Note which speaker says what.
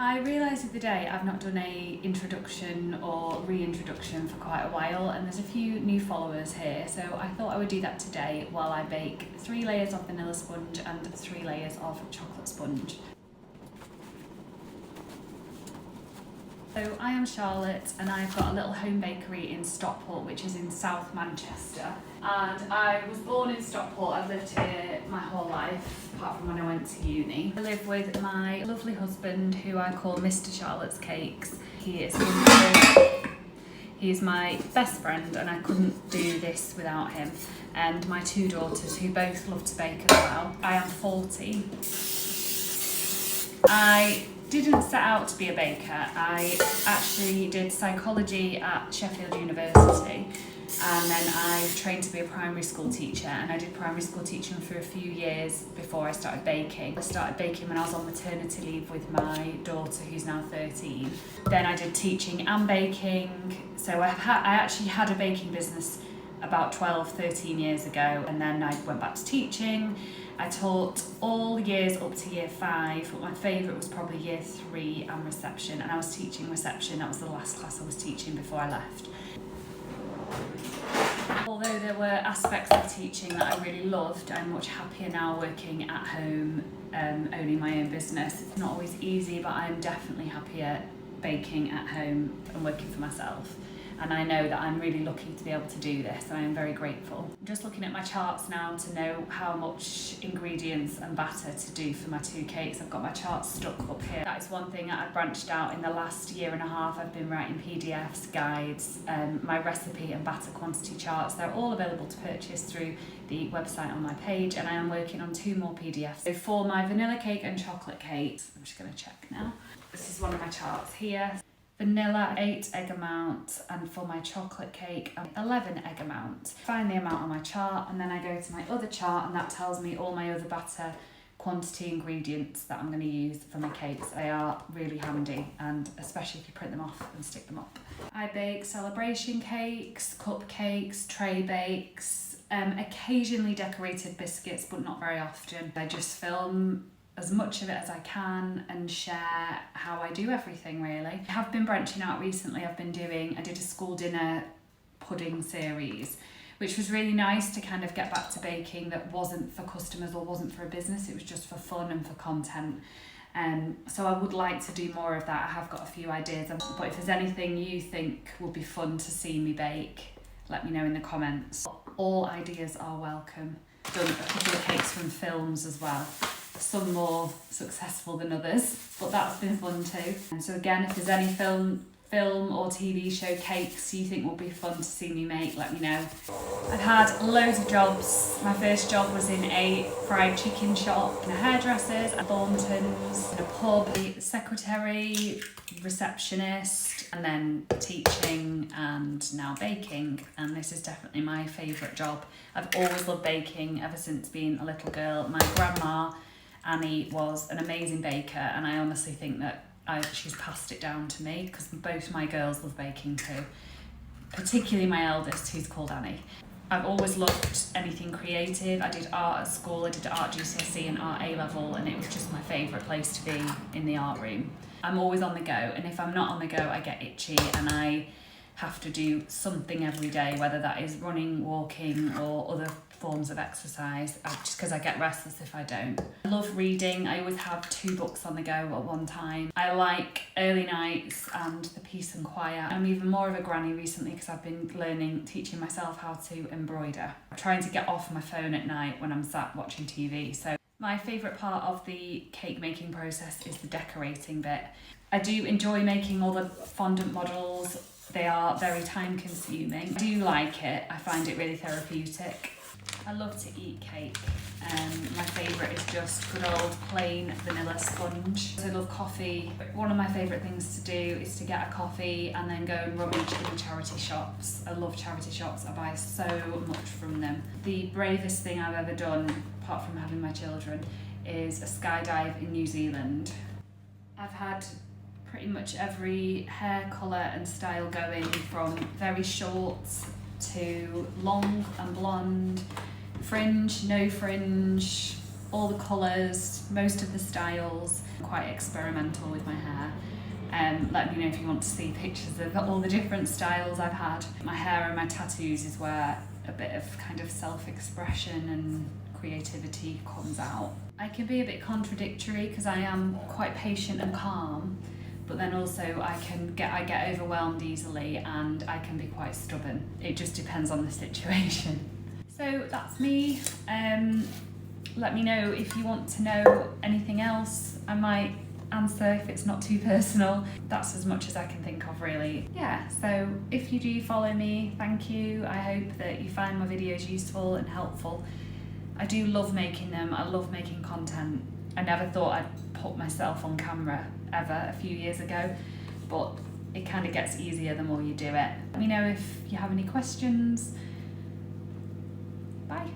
Speaker 1: I realised the other day I've not done a introduction or reintroduction for quite a while, and there's a few new followers here, so I thought I would do that today while I bake 3 layers of vanilla sponge and 3 layers of chocolate sponge. So I am Charlotte and I've got a little home bakery in Stockport, which is in South Manchester. And I was born in Stockport. I've lived here my whole life, apart from when I went to uni. I live with my lovely husband, who I call Mr. Charlotte's Cakes. He is wonderful. He's my best friend and I couldn't do this without him. And my 2 daughters, who both love to bake as well. I am 40. I didn't set out to be a baker. I actually did psychology at Sheffield University, and then I trained to be a primary school teacher, and I did primary school teaching for a few years before I started baking. I started baking when I was on maternity leave with my daughter, who's now 13. Then I did teaching and baking, so I actually had a baking business about 13 years ago, and then I went back to teaching. I taught all years up to year 5, but my favourite was probably year 3 and reception, and I was teaching reception. That was the last class I was teaching before I left. Although there were aspects of teaching that I really loved, I'm much happier now working at home, owning my own business. It's not always easy, but I'm definitely happier baking at home and working for myself. And I know that I'm really lucky to be able to do this, and I am very grateful. I'm just looking at my charts now to know how much ingredients and batter to do for my 2 cakes. I've got my charts stuck up here. That is one thing that I've branched out in the last year and a half. I've been writing PDFs, guides, my recipe and batter quantity charts. They're all available to purchase through the website on my page, and I am working on 2 more PDFs. So for my vanilla cake and chocolate cakes, I'm just going to check now. This is one of my charts here. Vanilla 8 egg amount, and for my chocolate cake 11 egg amount. Find the amount on my chart, and then I go to my other chart, and that tells me all my other batter quantity ingredients that I'm going to use for my cakes. They are really handy, and especially if you print them off and stick them up. I bake celebration cakes, cupcakes, tray bakes, occasionally decorated biscuits, but not very often. I just film as much of it as I can and share how I do everything, really. I have been branching out recently. I did a school dinner pudding series, which was really nice to kind of get back to baking that wasn't for customers or wasn't for a business. It was just for fun and for content. So I would like to do more of that. I have got a few ideas, but if there's anything you think would be fun to see me bake, let me know in the comments. All ideas are welcome. I've done a couple of cakes from films as well. Some more successful than others, but that's been fun too. And so again, if there's any film or TV show cakes you think will be fun to see me make, let me know. I've had loads of jobs. My first job was in a fried chicken shop, in a hairdresser's, at Thornton's, in a pub, secretary, receptionist, and then teaching, and now baking. And this is definitely my favourite job. I've always loved baking ever since being a little girl. My grandma Annie was an amazing baker, and I honestly think that she's passed it down to me, because both my girls love baking too, particularly my eldest, who's called Annie. I've always loved anything creative. I did art at school. I did art GCSE and art A-level, and it was just my favourite place to be, in the art room. I'm always on the go, and if I'm not on the go, I get itchy, and I have to do something every day, whether that is running, walking, or other forms of exercise, just because I get restless if I don't. I love reading. I always have 2 books on the go at one time. I like Early Nights and The Peace and Quiet. I'm even more of a granny recently because I've been teaching myself how to embroider. I'm trying to get off my phone at night when I'm sat watching TV. So my favourite part of the cake making process is the decorating bit. I do enjoy making all the fondant models. They are very time consuming. I do like it. I find it really therapeutic. I love to eat cake. My favourite is just good old plain vanilla sponge. I love coffee. One of my favourite things to do is to get a coffee and then go and rummage in charity shops. I love charity shops. I buy so much from them. The bravest thing I've ever done, apart from having my children, is a skydive in New Zealand. I've had pretty much every hair colour and style going, from very short to long and blonde, fringe, no fringe, all the colours, most of the styles. I'm quite experimental with my hair. Let me know if you want to see pictures of all the different styles I've had. My hair and my tattoos is where a bit of kind of self-expression and creativity comes out. I can be a bit contradictory because I am quite patient and calm, but then also I get overwhelmed easily and I can be quite stubborn. It just depends on the situation. So that's me. Let me know if you want to know anything else. I might answer if it's not too personal. That's as much as I can think of, really. Yeah, so if you do follow me, thank you. I hope that you find my videos useful and helpful. I do love making them. I love making content. I never thought I'd put myself on camera ever a few years ago, but it kind of gets easier the more you do it. Let me know if you have any questions. Bye.